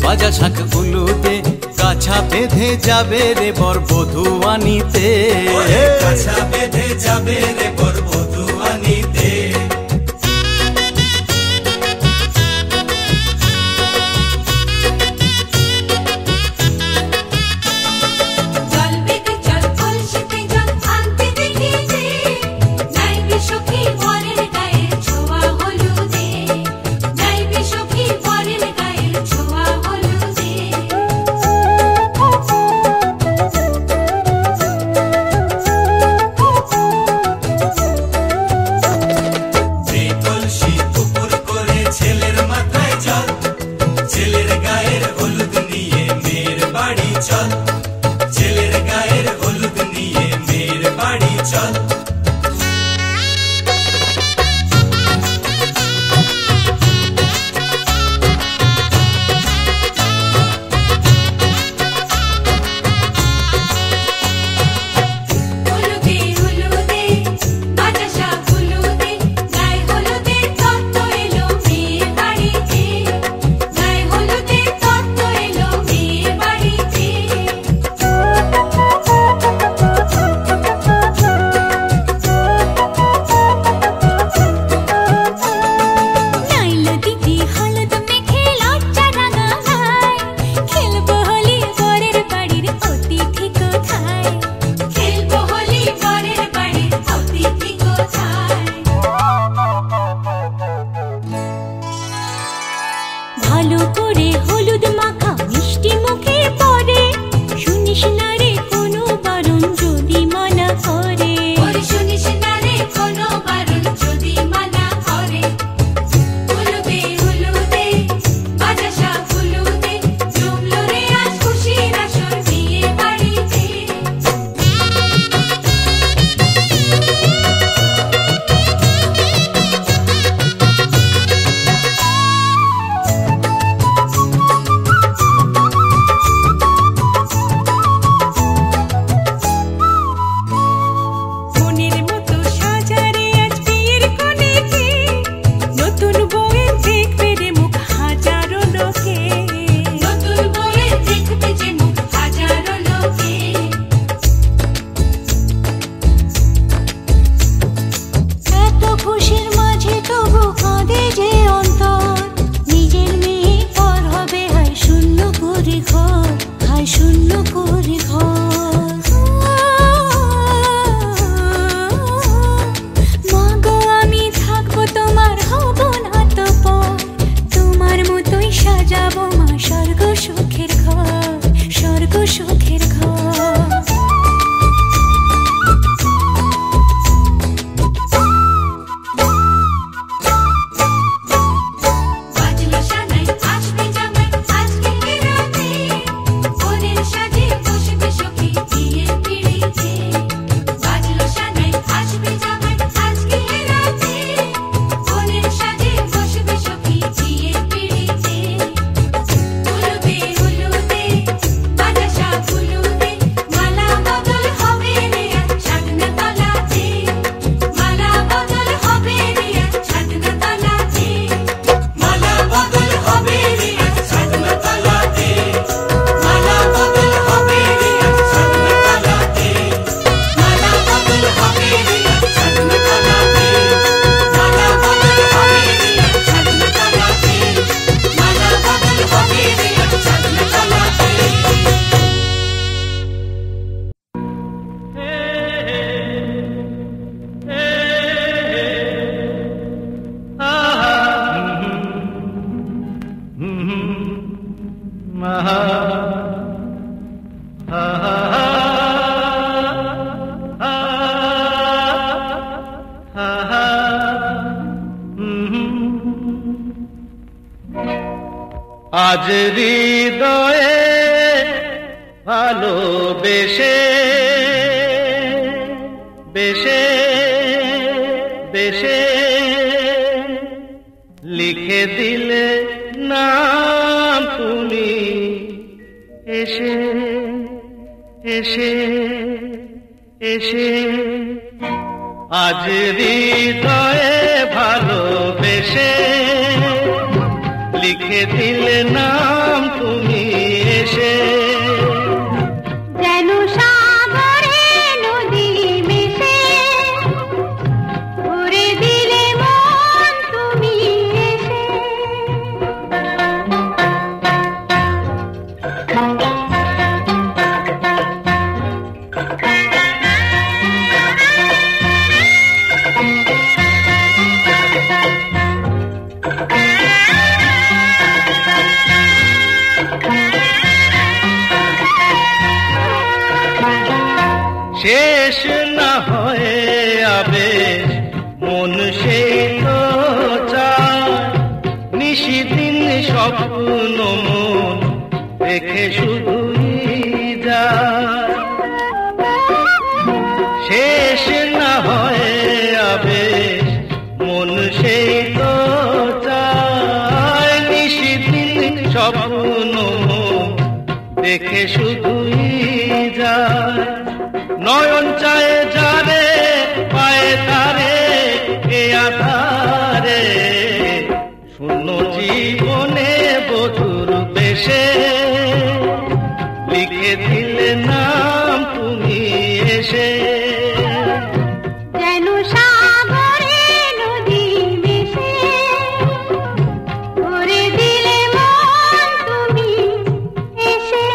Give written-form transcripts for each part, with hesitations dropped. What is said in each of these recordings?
বাজা শাঁখ উলুদে কাছা বেঁধে যাবে রে বর বধূ আনিতে, কাছা বেঁধে যাবে রে বর বধূ আনিতে। ছেলের গায়ের হলুদ নিয়ে মেয়ের বাড়ি চল। ভালো করে হলুদ মাখা মিষ্টি মুখে পড়ে, শুনিস না রে কোনো বারণ যদি মানা করে, শুনিস না রে কোনো বারণ যদি মানা করে। হলুদে হলুদে বাজা শাঁখ হলুদে জমলো রে আজ খুশির আসর বিয়ে বাড়িতে। আজ হৃদয়ে ভালোবেসে বেশে বেশে লিখে দিলে নাম তুমি এসে এসে এসে। আজ হৃদয়ে ভালোবেসে লিখে দিলে নাম তুমি এসে যেন সাগরে নদী মিশে ভরে দিলে মন তুমি এসে শেষ না হয়ে আবেশ মন সেই তো চায় নিশিদিন স্বপ্ন মন দেখে শুধুই যায় শেষ না হয়ে আবেশ মন সেই তো চায় নিশিদিন স্বপ্ন মন দেখে শুধুই যায় নয়ন চায় যারে পায়ে তারে এ আধারে শূন্য জীবনে বধুর বেশে লিখে দিলে নাম তুমি এসে যেন সাগরে নদী মিশে ভরে দিলে মন তুমি এসে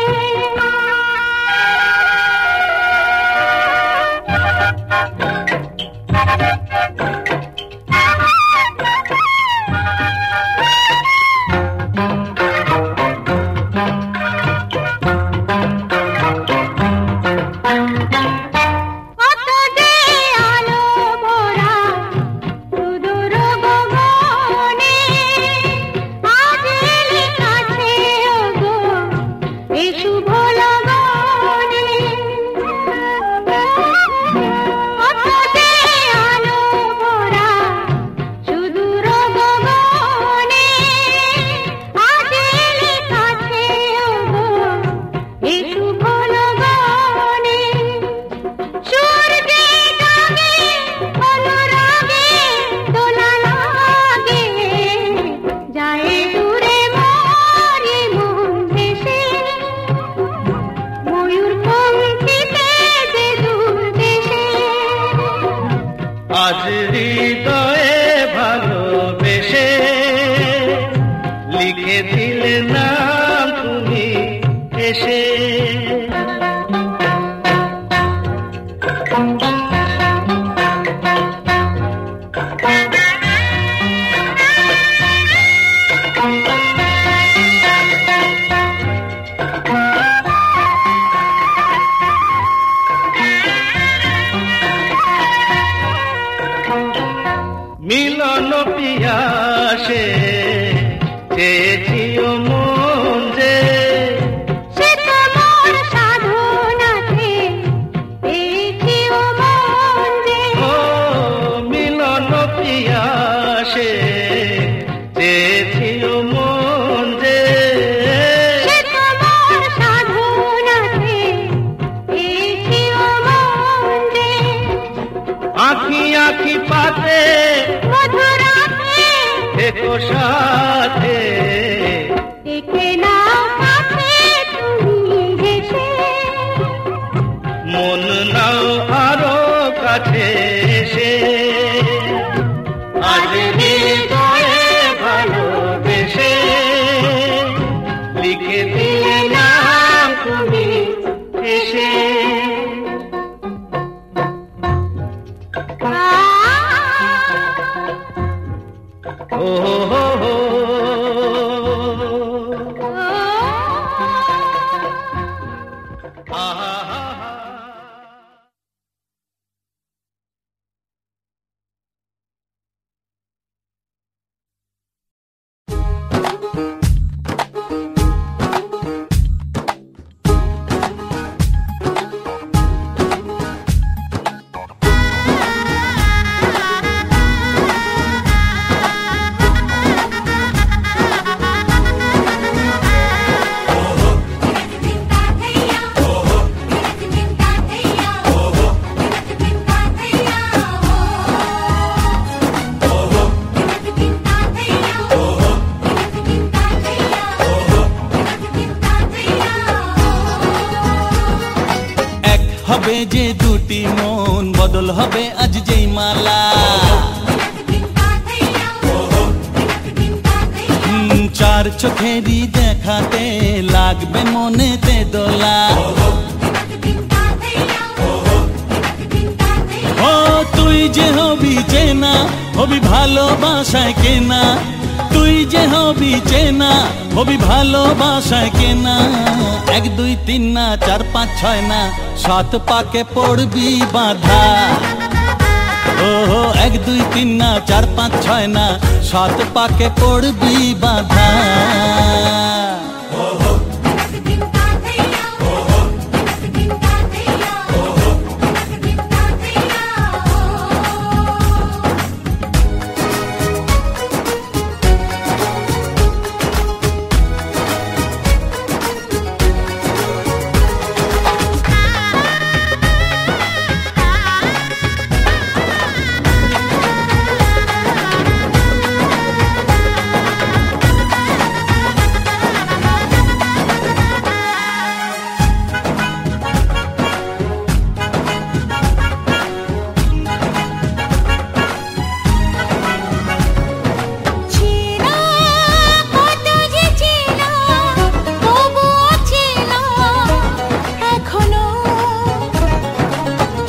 আজ হৃদয়ে ভালোবেসে লিখে দিলে নাম তুমি এসে মিলন পিয়াসে চেয়েছিও মন যে সে তোমার সাধনাতে পেয়েছিও মন যে ও মিলন পিয়াসে চেয়েছিও মন যে সে তোমার সাধনাতে পেয়েছিও মন যে আঁখি আঁখি পাতে মধুরাতে দেখো সাথে দেখে নাও কাছে তুমি হেসে মন নাও আরো কাছে এসে আজ হৃদয়ে ভালোবেসে লিখে দিলে নাম তুমি এসে ও হো হো হবে যে দুটি মন, বদল হবে আজ যেই মালা। চার চোখেরই দেখাতে লাগবে মনেতে দোলা। ও তুই যে হবি চেনা, হবি ভালোবাসায় কেনা। তুই যে হবি চেনা, হবি ভালোবাসায় কেনা। 1 2 3 না 4 5 6 না 7 পাকে পড়বি বাঁধা। ও 1 2 3 না 4 5 6 না 7 পাকে পড়বি বাঁধা।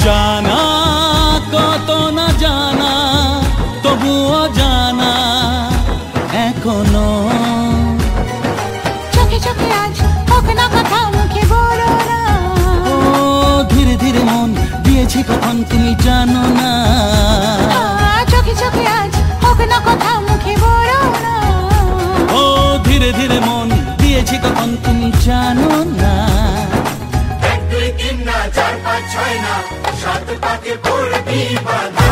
জানা কত না জানা, তবুও জানা এখনো। চোখে চোখে আজ হোক না কথা, মুখে বলো না। ও ধীরে ধীরে মন দিয়েছি কখন তুমি জানো না। চোখে চোখে আজ হোক না কথা, মুখে বলো না। ও ধীরে ধীরে মন দিয়েছি কখন তুমি জানো না। 1 2 3 না 4 5 6 না 7 পাকে পড়বি বাঁধা।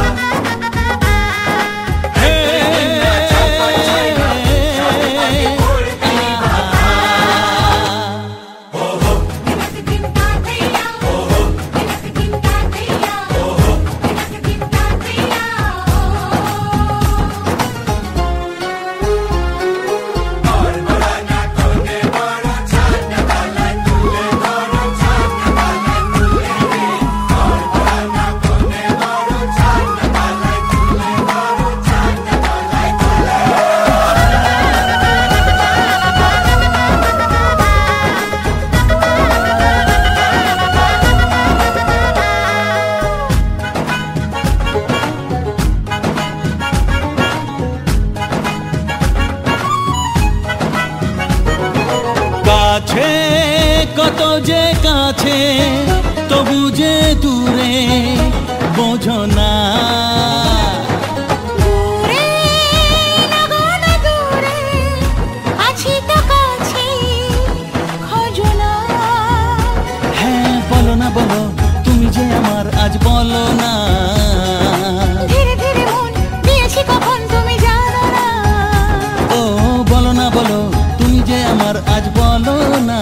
কাছে কত যে কাছে, তবু যে দূরে বোঝো না। দূরে লাগো না দূরে, আছি তো কাছে, খোঁজো না। হ্যাঁ বলো না বলো, তুমি যে আমার আজ বলো না। ধীরে ধীরে মন দিয়েছি কখন তুমি জানো না। ও বলো না বলো, তুমি যে আমার আজ বলো না।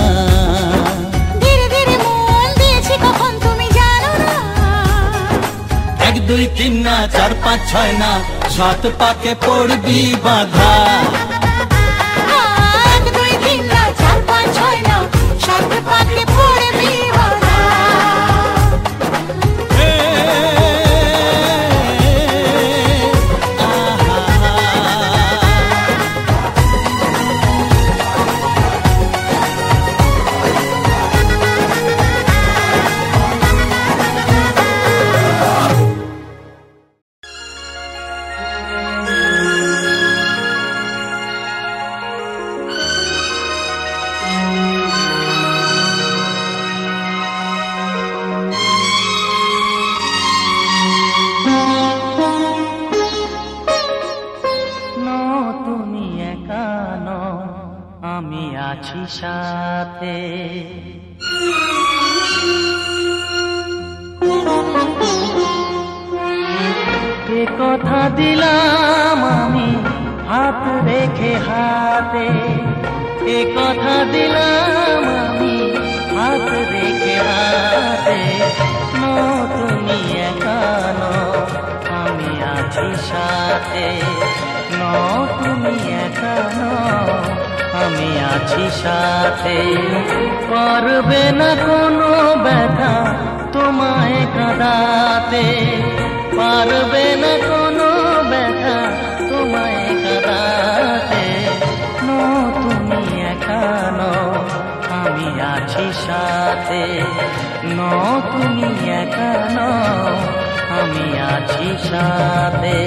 ধীরে ধীরে মন দিয়েছি কখন তুমি জানো না। 1 2 3 না 4 5 6 না 7 পাকে পড়বি বাঁধা। 1 2 3 না 4 5 6 না 7 পাকে পড়বি বাঁধা। আমি আছি সাথে। এ কথা দিলাম আমি হাত রেখে হাতে, এ কথা দিলাম আমি হাত রেখে হাতে। তুমি একা নও, আমি আছি সাথে। তুমি একা নও, আমি আছি সাথে। করবে না কোনো ব্যথা তোমায় কাঁদাতে, পারবে না কোনো ব্যথা তোমায় কাঁদাতে। তুমি একা নও, আমি আছি সাথে। তুমি একা নও, আমি আছি সাথে।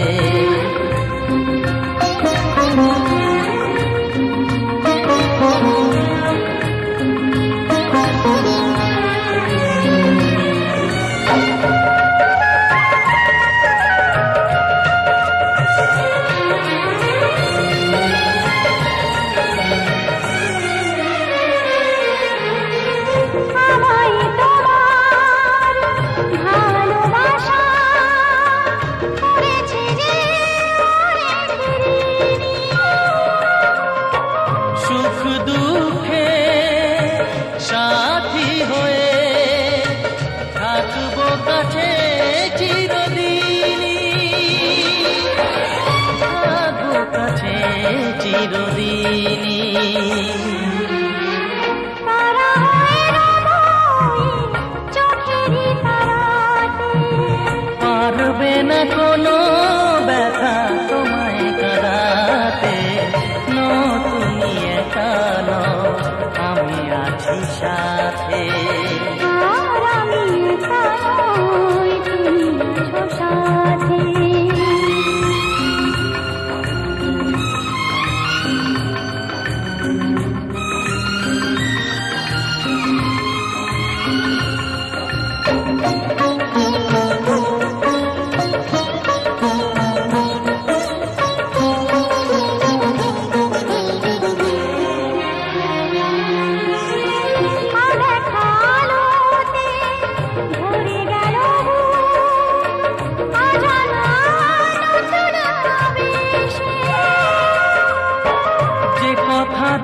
পারবে না কোনো ব্যথা তোমায় কাঁদাতে। তুমি একা নও, আমি আছি সাথে।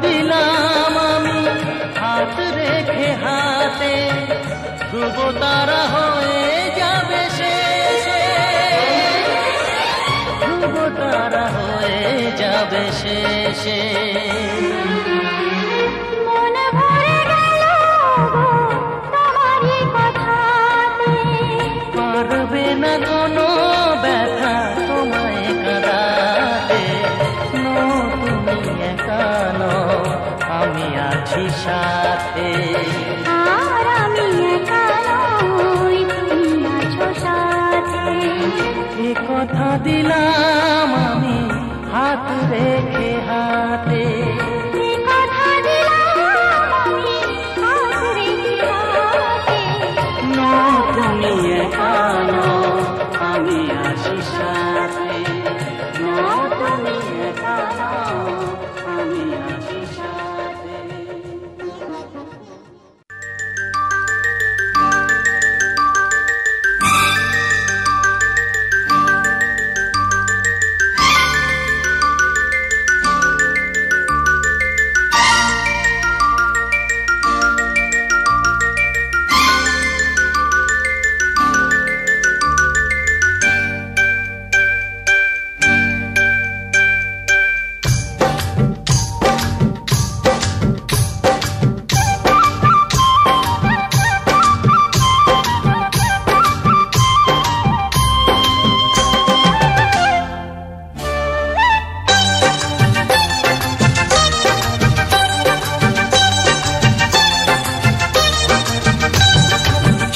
দিলাম আমি হাত রেখে হাতে, ধ্রুব তারা হয়ে যাবে শেষে, ধ্রুব তারা হয়ে যাবে শেষে। পারবে না কোনো ব্যথা তোমায় কাঁদাতে। তুমি একা নও, আমি আছি সাথে। এ কথা দিলাম আমি হাত রেখে হাতে। তুমি একা নও, আমি আছি সাথে। তুমি একা নও, আমি আছি সাথে।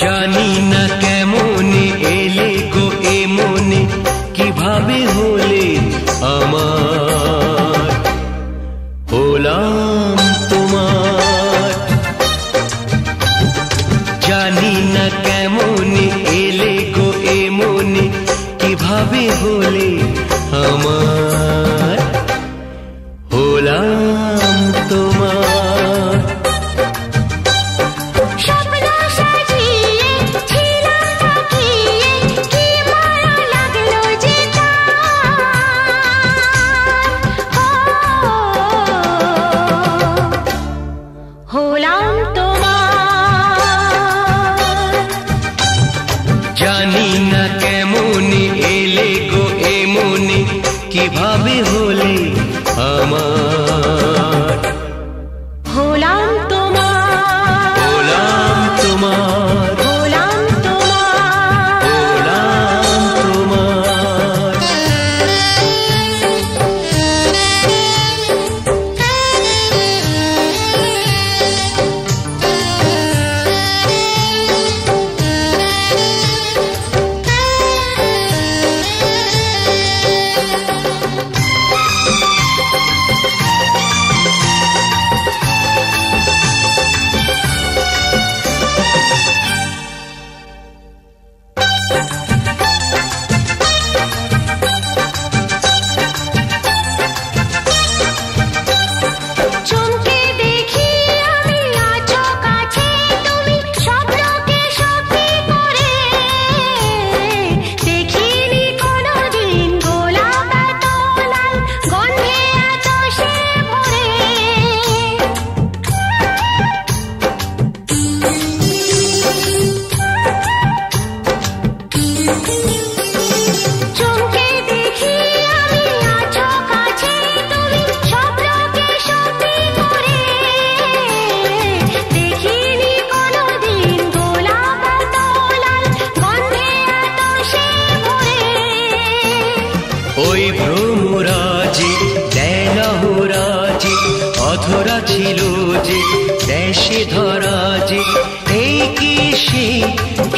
জানি না কেমনে এলে গো এ মনে, কিভাবে হলে আমার, হলাম তোমার। জানি না কেমনে এলে গো এ মনে, কিভাবে হলে আমার, হলাম তোমার। জানি না কেমনে এলে গো এ মনে, কিভাবে হলে আমার, হলাম তোমার, হলাম তোমার, হলাম তোমার।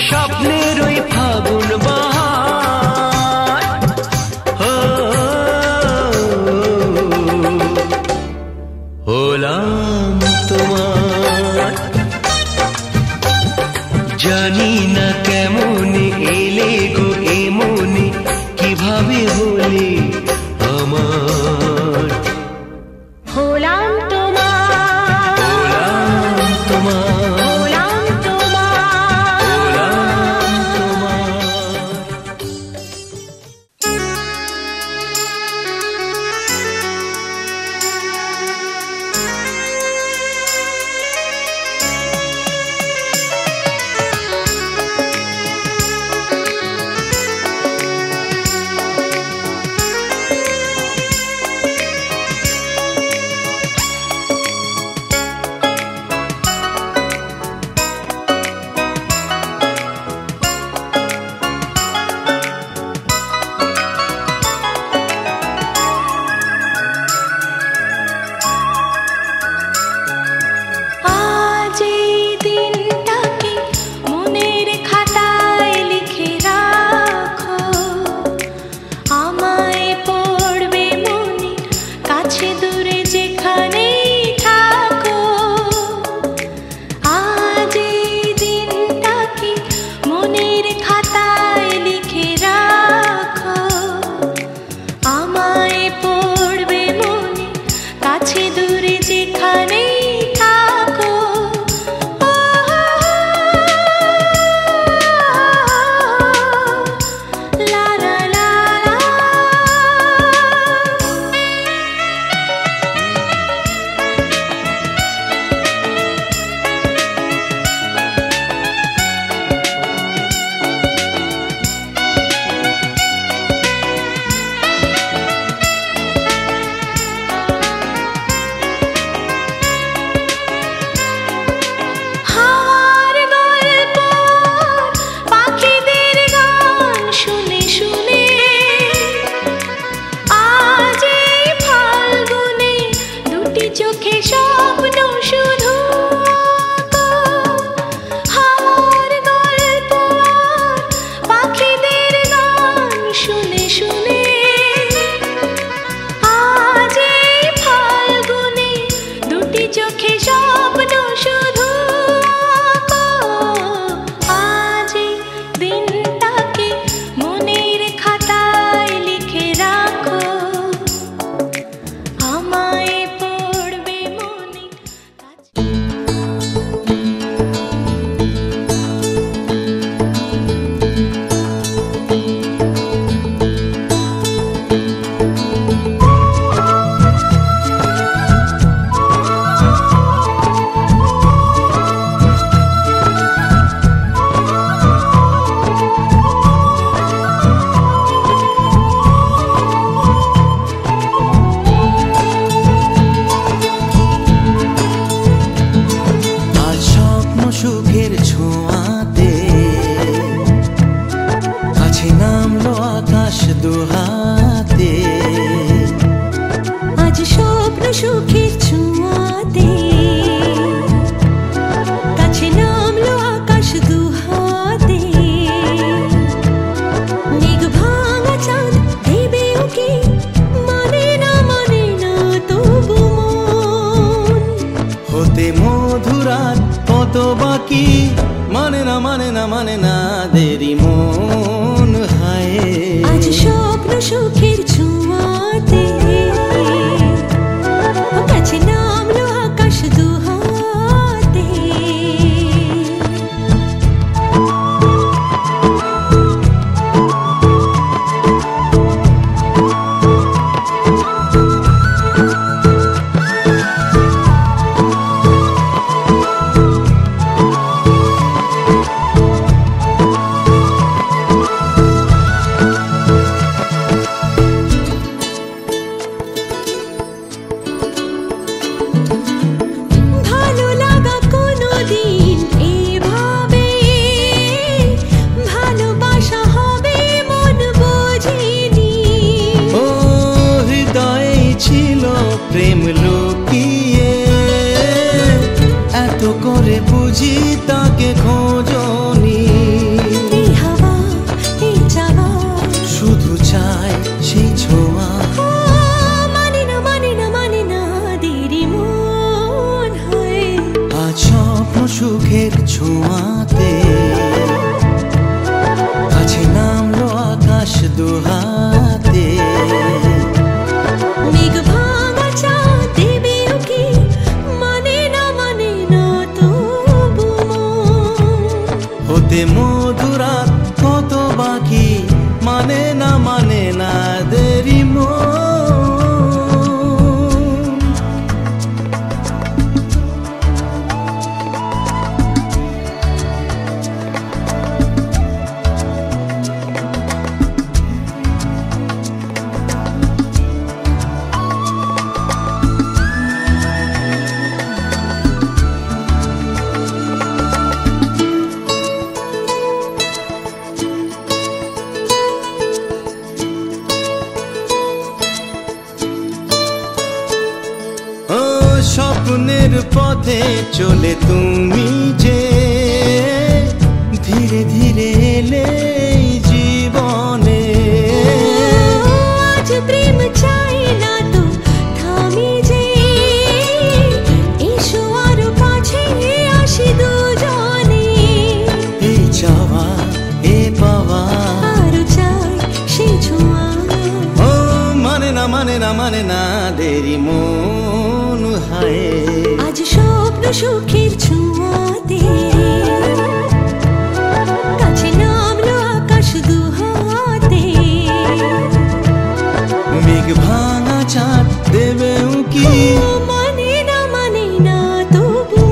স্বপ্নের ওই ফাগুন বাহার। হলাম তোমার, জানি না কেমন এলে গো এমনি, কিভাবে হলে আমার। হলাম তোমার, হলাম তোমার, হলাম তোমার। হলাম তোমার। মানে না দেরি মন হায় আজ স্বপ্ন সুখের ছোঁয়াতে কাছে নামলো আকাশ দুহাতে বলে বুঝি তাকে খোঁজনি, এই হাওয়া এই চাওয়া শুধু চাই সেই ছোঁয়া। মানে না মানে না মানে না দেরি মন হয় আজ স্বপ্ন সুখের ছোঁয়াতে কাছে নামলো আকাশ দুহাতে। মেঘ ভাঙা চাঁদ দেবে ওকে মানে না তবু হতে মধুরাত কত বাকি মানে না দেরি মন। স্বপ্নের পথে চলে তুমি যে ধীরে ধীরে এলে জীবনে। আজ প্রেম চাই না তো থামি যে এসো আরো কাছে আসি দুজনে। এই চাওয়া এ পাওয়া আরো চাই সেই ছোঁয়া। ও মানে না দেরি মন হায়। আজ স্বপ্ন সুখের ছোঁয়াতে কাছে নামলো আকাশ দুহাতে। মেঘ ভাঙা চাঁদ দেবে উকি মানে না তবু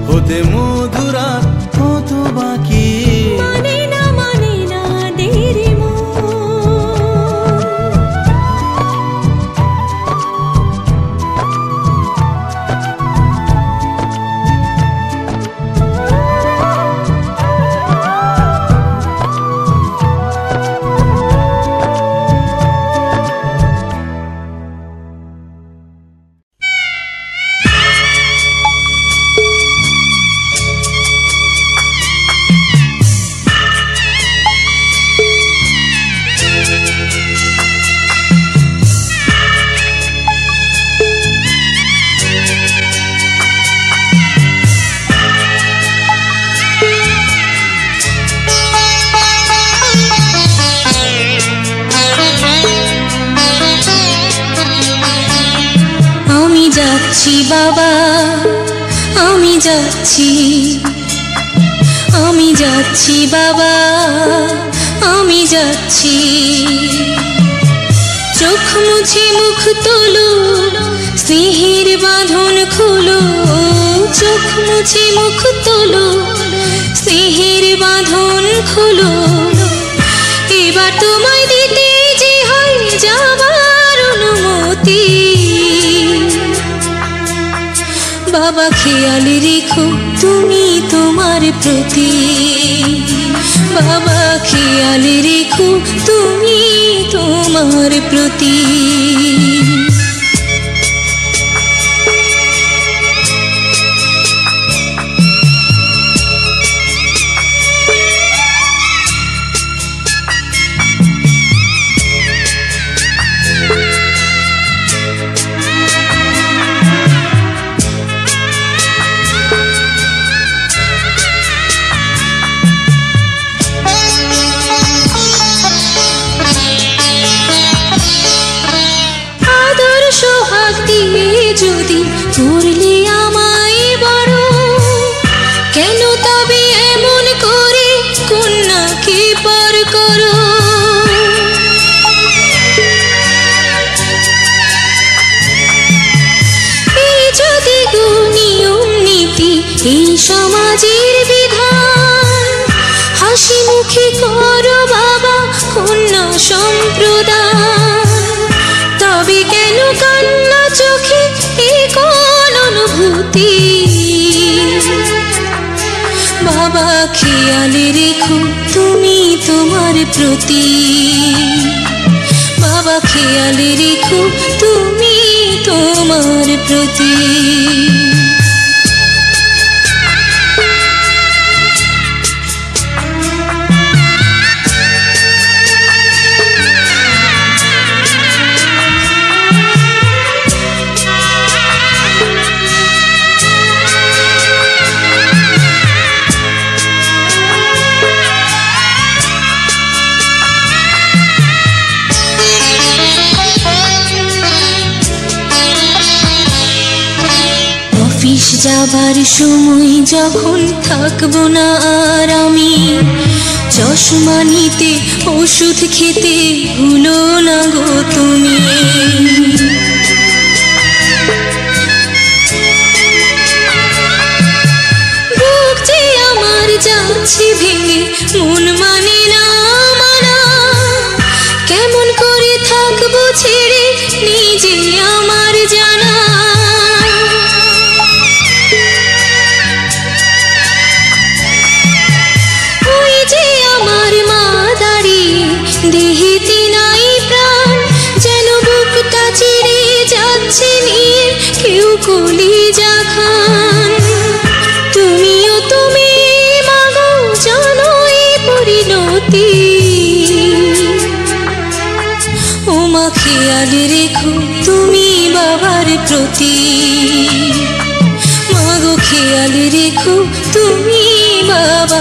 হতে মধুরাত কত বাকি মানে না দেরি মন। যাচ্ছি বাবা আমি যাচ্ছি, আমি যাচ্ছি বাবা আমি যাচ্ছি। চোখ মুছে মুখ তোলো স্নেহের বাঁধন খোলো, চোখ মুছে মুখ তোলো স্নেহের বাঁধন খোলো। এবার তোমায় দিতে যে হয় যাবার অনুমতি। বাবা খেয়াল রেখো তুমি তোমার প্রতি, বাবা খেয়াল রেখো তুমি তোমার প্রতি। যদি করলে আমায় বড়, কেন তবে এমন করে কন্যাকে পর করো। এই যদি নিয়ম নীতি এই সমাজের বিধান, হাসি মুখে করো বাবা কন্যা সম্প্রদান। তবে কেন কান্না চোখে এই কোন অনুভূতি। বাবা খেয়াল রেখো তুমি তোমার প্রতি, বাবা খেয়াল রেখো তুমি তোমার প্রতি। শেষ যাবার সময় যখন থাকবো না আর আমি, চশমা নিতে ওষুধ খেতে ভুলো না গো তুমি। বুক যে আমার যাচ্ছে ভেঙে, মন মানে না মানা, কেমন করে থাকবো ছেড়ে নিজে আমার জানা। ওই যে আমার মা দাঁড়িয়ে, দেহেতে নাই প্রাণ, যেন বুকটা চিরে যাচ্ছে নিয়ে কেউ কলিজা খান। তুমিও তুমি মাগো জানো এই পরিণতি, ও মা খেয়াল রেখো তুমি বাবার প্রতি, মাগো খেয়াল রেখো তুমি বাবা।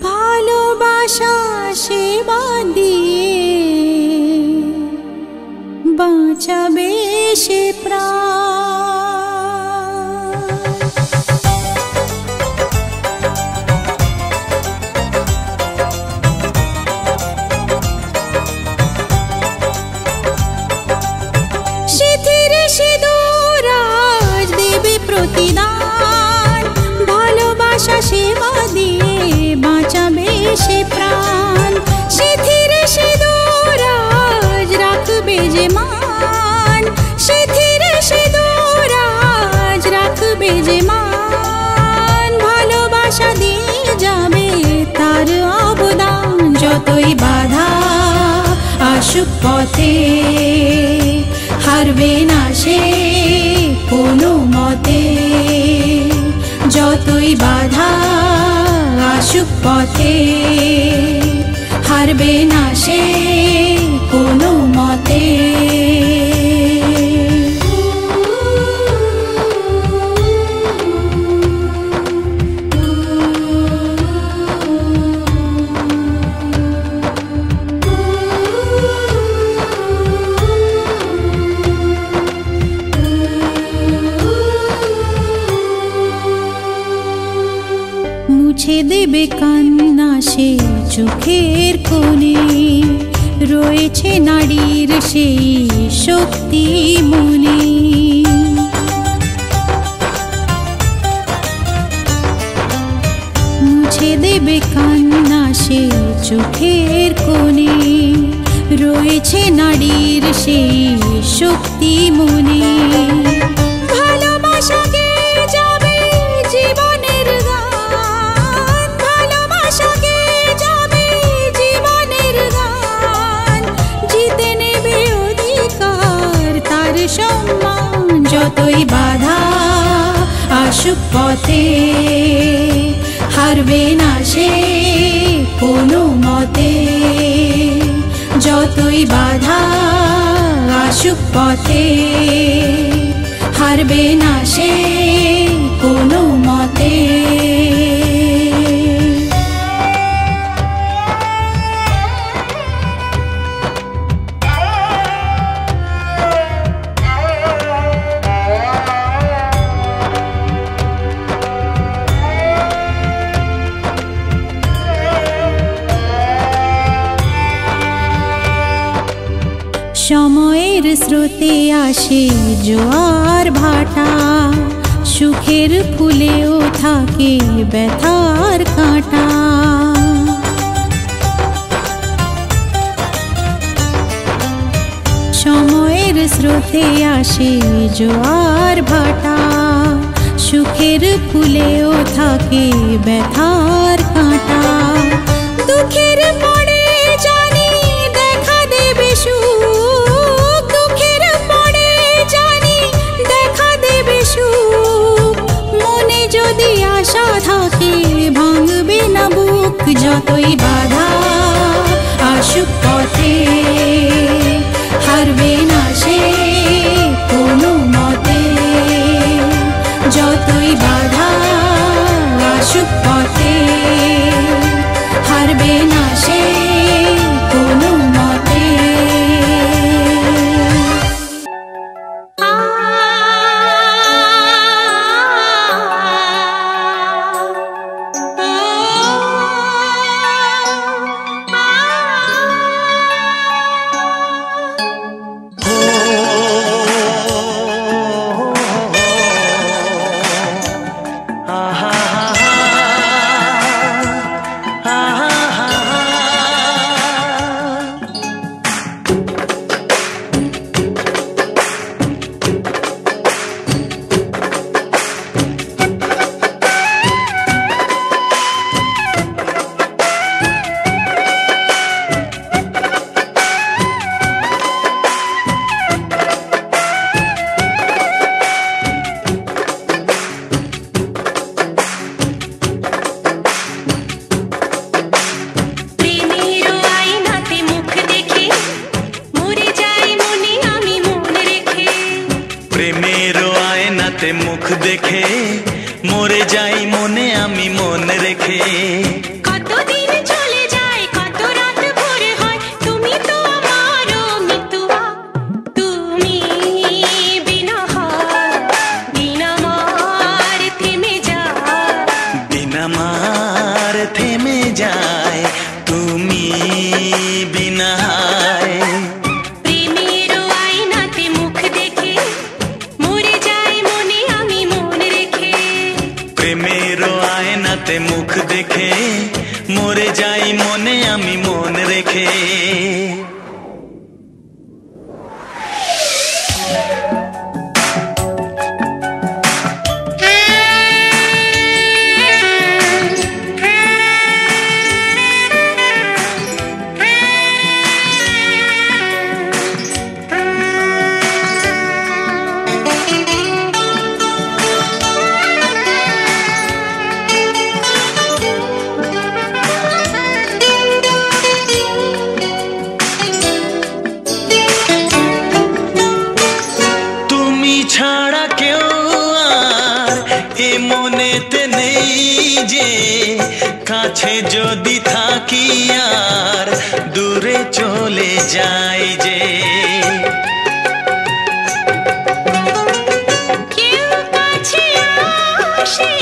ভালোবাসা সেবা দিয়ে বাঁচাবে সে প্রাণ। সিথির সিঁদুর আজ দেবে প্রতিদান, ভালোবাসা সেবা দিয়ে বাঁচাবে সে প্রাণ সিথিরে সিঁদুর আজ রাখবে যে মান সিথিরে সিঁদুর আজ রাখবে যে মান ভালোবাসা দিয়ে যাবে তার অবদান যতই বাধা আসুক পথে হারবে না সে কোনো মতে যতই বাধা আসুক পথে হারবে না সে কোনো মতে মুছে দেবে কান্না সে চোখের কোণে রয়েছে নারীর সেই শক্তি মনে মুছে দেবে কান্না সে চোখের কোণে রয়েছে নারীর সেই শক্তি মনে ভালোবাসাকে যাবে জীবনের গান ভালোবাসাকে যাবে জীবনের গান জিতে নেবে অধিকার তার সম্মান যতই বাধা আসুক পথে হারবে না সে কোনো মতে যতই বাধা আসুক পথে হারবে না সে কোনো মতে সময়ের স্রোতে আসে জোয়ার ভাটা সুখের ফুলেও থাকে ব্যথার কাঁটা সময়ের স্রোতে আসে জোয়ার ভাটা সুখের ফুলেও থাকে ব্যথার কাঁটা দুঃখের পরে জানি দেখা দেবে সুখ দুঃখের পরে জানি দেখা দেবে সুখ মনে যদি আশা থাকে ভাঙবে না বুক যতই বাধা আসুক পথে হারবে না সে কোনো মতে যতই বাধা আসুক পথে হারবে না সে কোনো মতে মুখ দেখে মরে যাই মনে আমি মন রেখে কতদিন চলে যায় কত রাত ভোর হয় তুমি তো আমার মিতুয়া তুমি বিনা হার বিনা মার থেমে যায় বিনা মার থেমে যায় তুমি বিনা প্রেমের আয়নাতে মুখ দেখে মুখ দেখে যাই মনে আমি মন রেখে। ছাড়া কেউ আর এ মনেতে নেই যে, কাছে যদি থাকি আর দূরে চলে যাই যে। কেউ কাছে আসে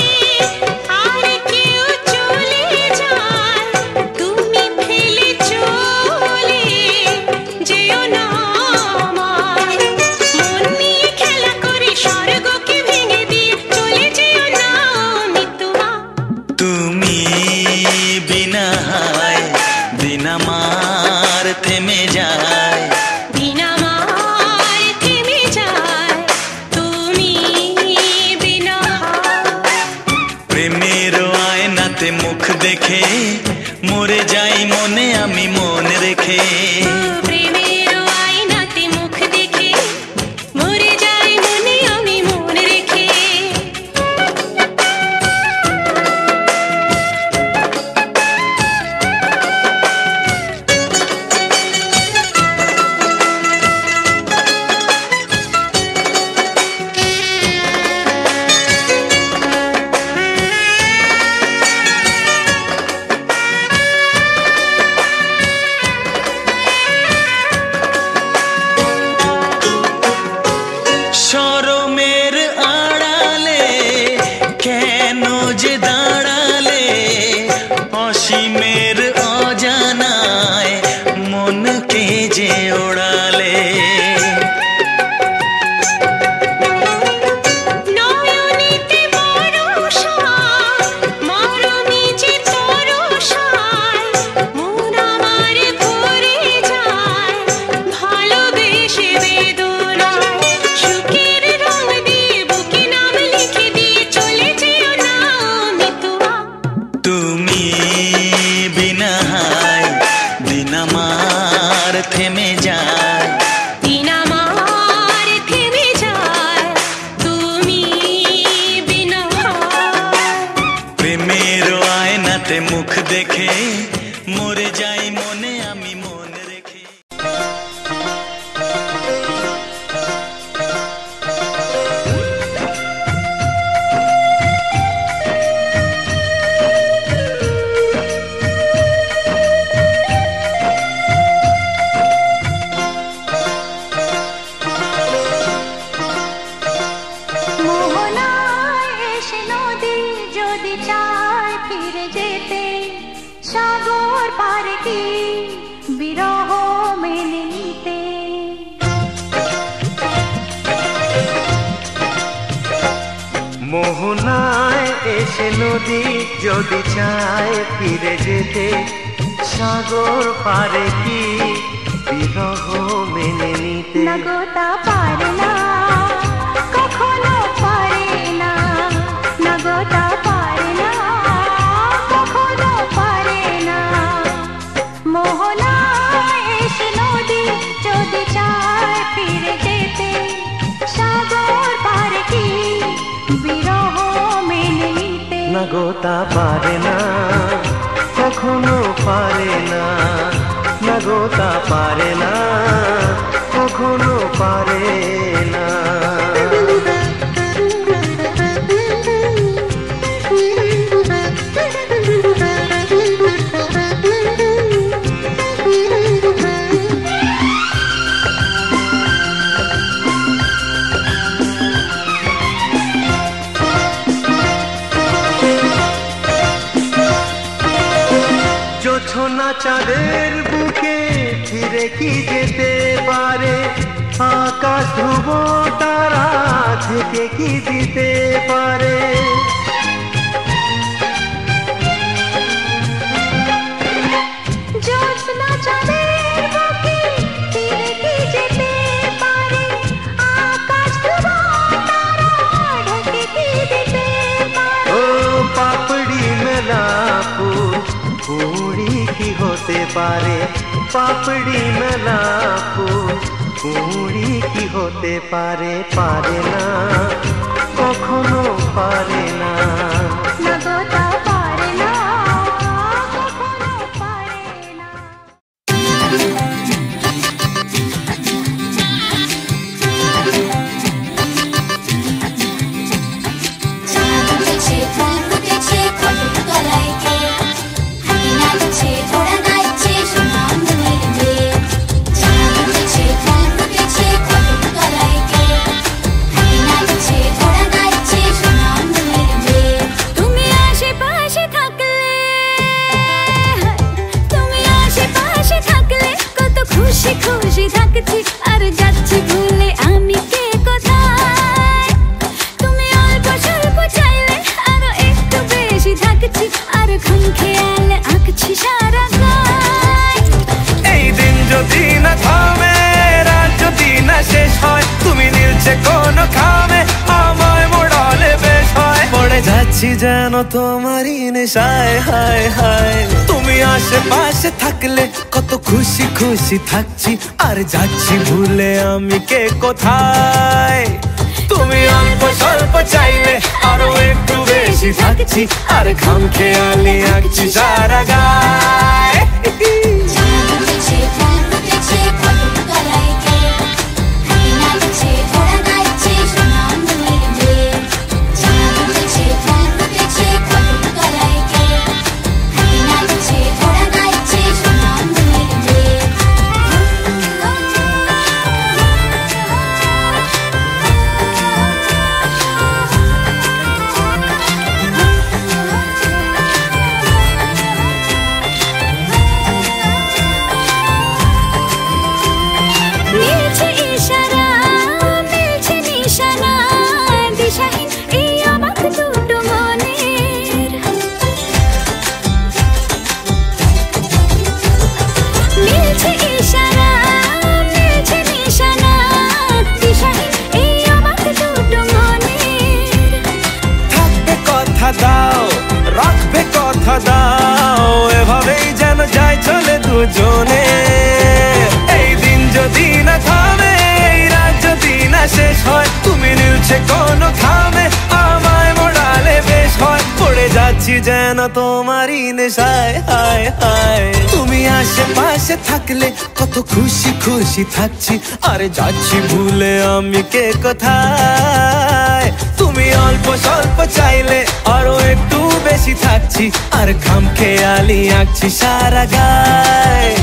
আর কেউ চলে যায়, তুমি ফেলে চলে যেও না আমার। মন নিয়ে খেলা করে স্বর্গকে ভেঙে দিয়ে চলে যেও না মৃত্যুমা। তুমি বিনা হায় দিন আমার থেমে যায়, দিন আমার থেমে যায়, তুমি বিনা। প্রেমের আয়নাতে মুখ দেখে মরে যাই মনে আমি মন রেখে। প্রেমের আয়নাতে মুখ দেখে মরে যাই মনে আমি মন রেখে। শরমের আড়ালে কেন যে দাঁড়ালে, অসীমের অজানায় মনকে যে ওড়ালে। নয়নেতে বরষা মরমে যে তরসায়, মন আমার ভরে যায় ভালোবেসে বেদনায়। সুখের রং দিয়ে বুকে নাম লিখে দিয়ে চলে যেও না মৃত্যুমা। তুমি বিনা হায় দিন আমার থেমে যায়, দিন আমার থেমে যায়, তুমি বিনা। প্রেমের আয়নাতে মুখ দেখে মরে যাই মনে আমি মন রেখে। মোহনায় এসে নদী যদি চায় ফিরে যেতে, সাগর পারে কি বিরহ মেনে নিতে। মোহনায় এসে নদী যদি চায় ফিরে যেতে, সাগর পারে কি বিরহ মেনে নিতে। না গো তা পারে না, কখনো পারে না। না গো তা পারে না, কখনো পারে না। মোহনায় এসে নদী যদি চায় ফিরে যেতে, সাগর পারে কি বিরহ মেনে নিতে। না গো তা পারে না, কখনো পারে না। না গো তা পারে না, কখনো পারে না। জোছনা চাঁদের বুকে ফিরে কি যেতে পারে, আকাশ ধ্রুব তারা থেকে কি দিতে পারে। হতে পারে পাপড়ি মেলা ফুল, কুঁড়ি কি হতে পারে, পারে না কখনো পারে না। খুশি থাকছি আর যাচ্ছি ভুলে আমি কে কোথায়। তুমি অল্প স্বল্প চাইলে আরো একটু বেশি থাকছি আর খুন খেয়ালে আঁকছি সারা গায়। এই দিন যদি না থামে, রাত যদি না শেষ হয়, তুমি নীলছে কোন খামে আমায় মোড়ালে বেশ হয়। পড়ে যাচ্ছি যেন তোমারই নেশায়, হায় হায়। তুমি আশেপাশে থাকলে কত খুশি খুশি থাকছি আর যাচ্ছি ভুলে আমি কে কোথায়। তুমি অল্প স্বল্প চাইলে আরো একটু বেশি থাকছি আর খাম খেয়ালি আঁকছি সারা গায়। দাও রাখবে কথা দাও, এভাবেই যেন যাই চলে দুজনে। এই দিন যদি না থামে, এই রাত যদি না শেষ হয়, তুমি নীলছে কোন খামে আমায় মোড়ালে বেশ হয়। পড়ে যাচ্ছি যেন তোমারই নেশায়, হায় হায়। তুমি আশেপাশে থাকলে কত খুশি খুশি থাকছি আর যাচ্ছি ভুলে আমি কে কোথায়। তুমি অল্প স্বল্প চাইলে আরো একটু বেশি থাকছি আর খাম খেয়ালি আঁকছি সারা গায়।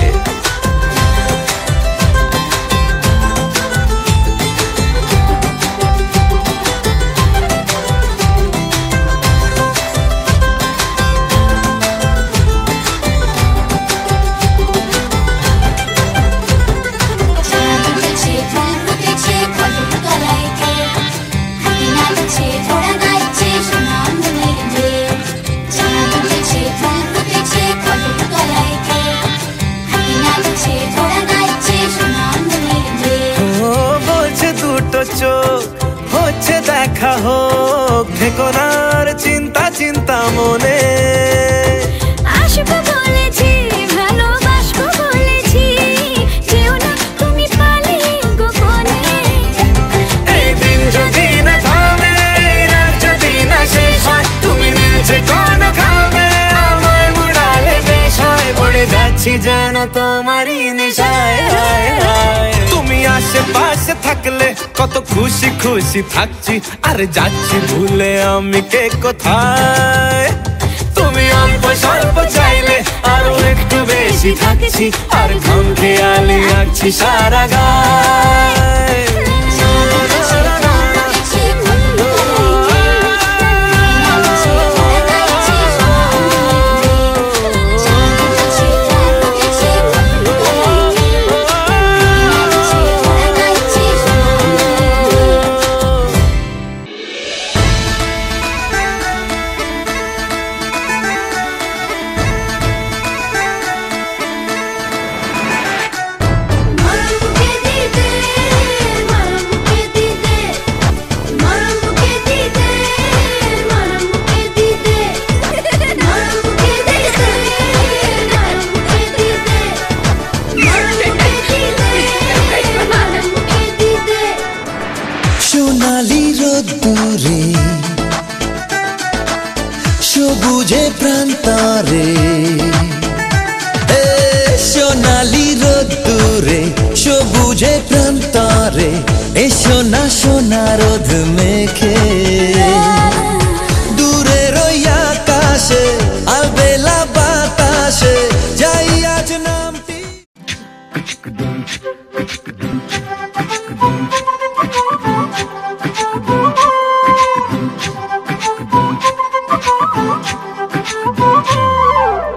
চোখ হচ্ছে দেখা হোক, ঠেকনার চিন্তা চিন্তা মনে। আসবো বলেছি ভালোবাসবো বলেছি, যেও না তুমি পালিয়ে গোপনে। এই দিন যদি না থামে, রাত যদি না শেষ হয়, তুমি নীলছে কোন খামে আমায় মোড়ালে বেশ হয়। পড়ে যাচ্ছি যেন তোমারই নেশায়, হায় হায়। তুমি আশেপাশে থাকলে কত খুশি খুশি থাকছি আর যাচ্ছি ভুলে আমি কে কোথায়। তুমি অল্প স্বল্প চাইলে আরো একটু বেশি থাকছি আর খাম খেয়ালি আঁকছি সারা গায়। মার বুকে দিতে সোনা সোনা রোদ মেখে দূরের ওই আকাশে আলবেলা বাতাসে যাই আজ নামটি।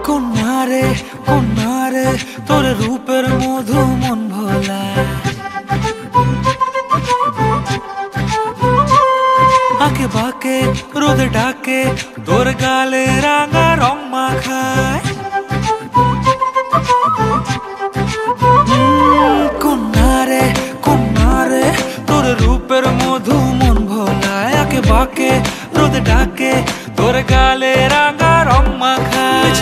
কন্যারে কন্যারে তোর রূপের মধু মন ভোলা, আঁকে বাঁকে রোদ ডাকে তোর গালে রাঙা রং মাখায়। কন্যারে কন্যারে তোর রূপের মধু মন ভোলায়, আঁকে বাঁকে রোদ ডাকে তোর গালে রাঙা রং মাখায়।